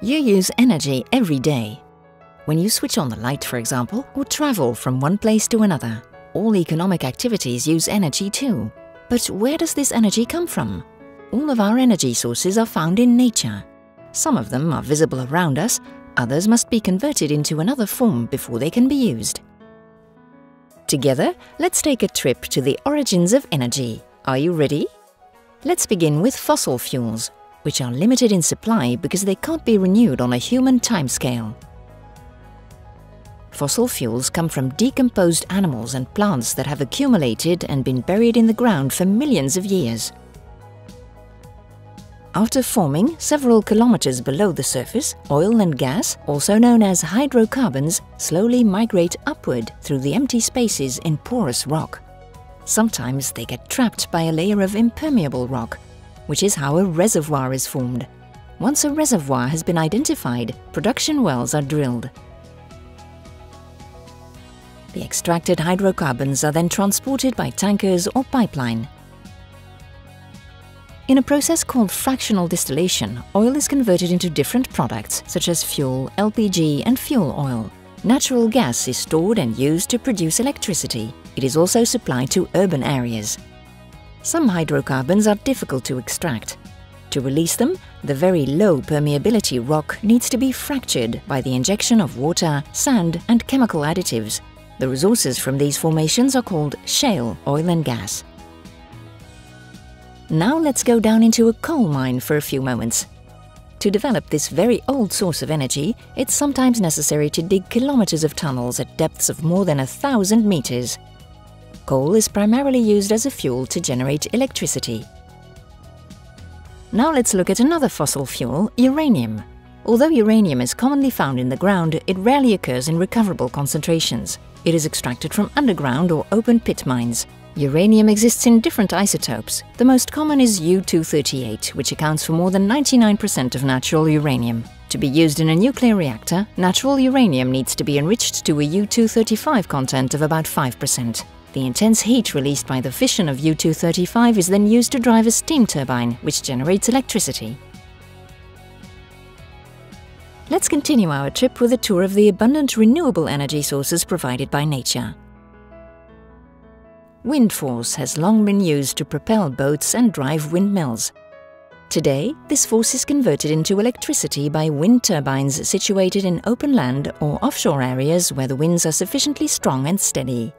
You use energy every day. When you switch on the light, for example, or travel from one place to another, all economic activities use energy too. But where does this energy come from? All of our energy sources are found in nature. Some of them are visible around us, others must be converted into another form before they can be used. Together, let's take a trip to the origins of energy. Are you ready? Let's begin with fossil fuels, which are limited in supply because they can't be renewed on a human timescale. Fossil fuels come from decomposed animals and plants that have accumulated and been buried in the ground for millions of years. After forming several kilometers below the surface, oil and gas, also known as hydrocarbons, slowly migrate upward through the empty spaces in porous rock. Sometimes they get trapped by a layer of impermeable rock, which is how a reservoir is formed. Once a reservoir has been identified, production wells are drilled. The extracted hydrocarbons are then transported by tankers or pipeline. In a process called fractional distillation, oil is converted into different products such as fuel, LPG and fuel oil. Natural gas is stored and used to produce electricity. It is also supplied to urban areas. Some hydrocarbons are difficult to extract. To release them, the very low permeability rock needs to be fractured by the injection of water, sand and chemical additives. The resources from these formations are called shale oil and gas. Now let's go down into a coal mine for a few moments. To develop this very old source of energy, it's sometimes necessary to dig kilometers of tunnels at depths of more than 1,000 meters. Coal is primarily used as a fuel to generate electricity. Now let's look at another fossil fuel, uranium. Although uranium is commonly found in the ground, it rarely occurs in recoverable concentrations. It is extracted from underground or open pit mines. Uranium exists in different isotopes. The most common is U-238, which accounts for more than 99% of natural uranium. To be used in a nuclear reactor, natural uranium needs to be enriched to a U-235 content of about 5%. The intense heat released by the fission of U-235 is then used to drive a steam turbine, which generates electricity. Let's continue our trip with a tour of the abundant renewable energy sources provided by nature. Wind force has long been used to propel boats and drive windmills. Today, this force is converted into electricity by wind turbines situated in open land or offshore areas where the winds are sufficiently strong and steady.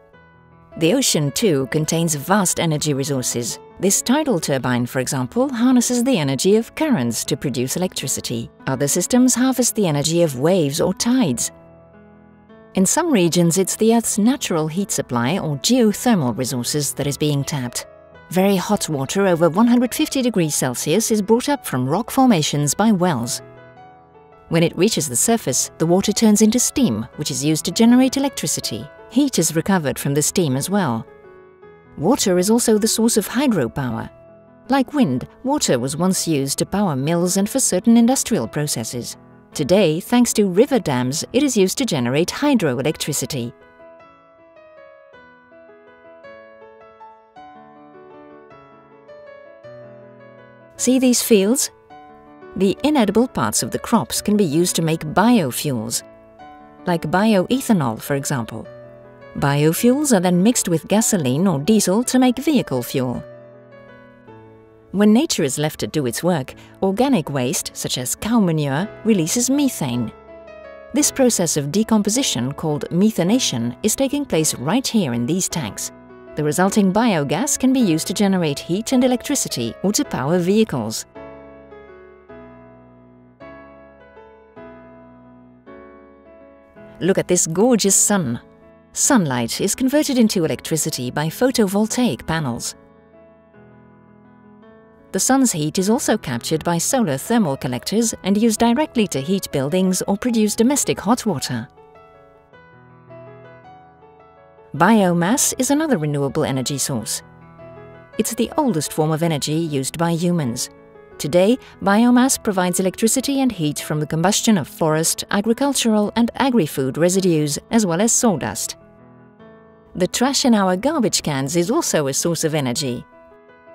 The ocean, too, contains vast energy resources. This tidal turbine, for example, harnesses the energy of currents to produce electricity. Other systems harvest the energy of waves or tides. In some regions, it's the Earth's natural heat supply or geothermal resources that is being tapped. Very hot water over 150 degrees Celsius is brought up from rock formations by wells. When it reaches the surface, the water turns into steam, which is used to generate electricity. Heat is recovered from the steam as well. Water is also the source of hydropower. Like wind, water was once used to power mills and for certain industrial processes. Today, thanks to river dams, it is used to generate hydroelectricity. See these fields? The inedible parts of the crops can be used to make biofuels, like bioethanol, for example. Biofuels are then mixed with gasoline or diesel to make vehicle fuel. When nature is left to do its work, organic waste, such as cow manure, releases methane. This process of decomposition, called methanation, is taking place right here in these tanks. The resulting biogas can be used to generate heat and electricity or to power vehicles. Look at this gorgeous sun. Sunlight is converted into electricity by photovoltaic panels. The sun's heat is also captured by solar thermal collectors and used directly to heat buildings or produce domestic hot water. Biomass is another renewable energy source. It's the oldest form of energy used by humans. Today, biomass provides electricity and heat from the combustion of forest, agricultural and agri-food residues, as well as sawdust. The trash in our garbage cans is also a source of energy.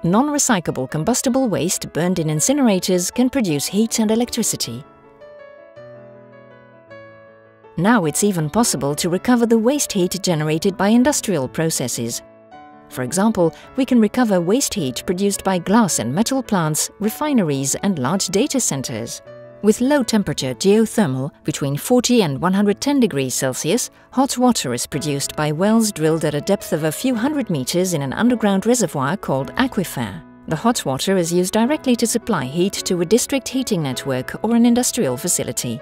Non-recyclable combustible waste burned in incinerators can produce heat and electricity. Now it's even possible to recover the waste heat generated by industrial processes. For example, we can recover waste heat produced by glass and metal plants, refineries and large data centers. With low-temperature geothermal, between 40 and 110 degrees Celsius, hot water is produced by wells drilled at a depth of a few hundred meters in an underground reservoir called aquifer. The hot water is used directly to supply heat to a district heating network or an industrial facility.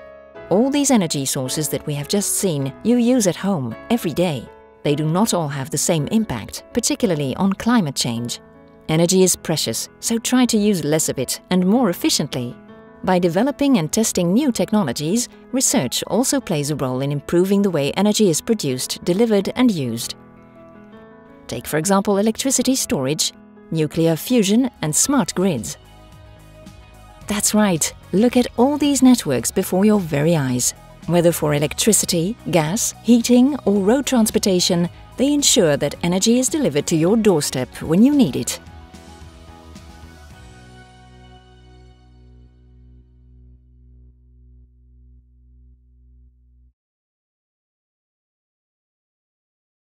All these energy sources that we have just seen, you use at home, every day. They do not all have the same impact, particularly on climate change. Energy is precious, so try to use less of it and more efficiently. By developing and testing new technologies, research also plays a role in improving the way energy is produced, delivered and used. Take, for example, electricity storage, nuclear fusion and smart grids. That's right, look at all these networks before your very eyes. Whether for electricity, gas, heating or road transportation, they ensure that energy is delivered to your doorstep when you need it.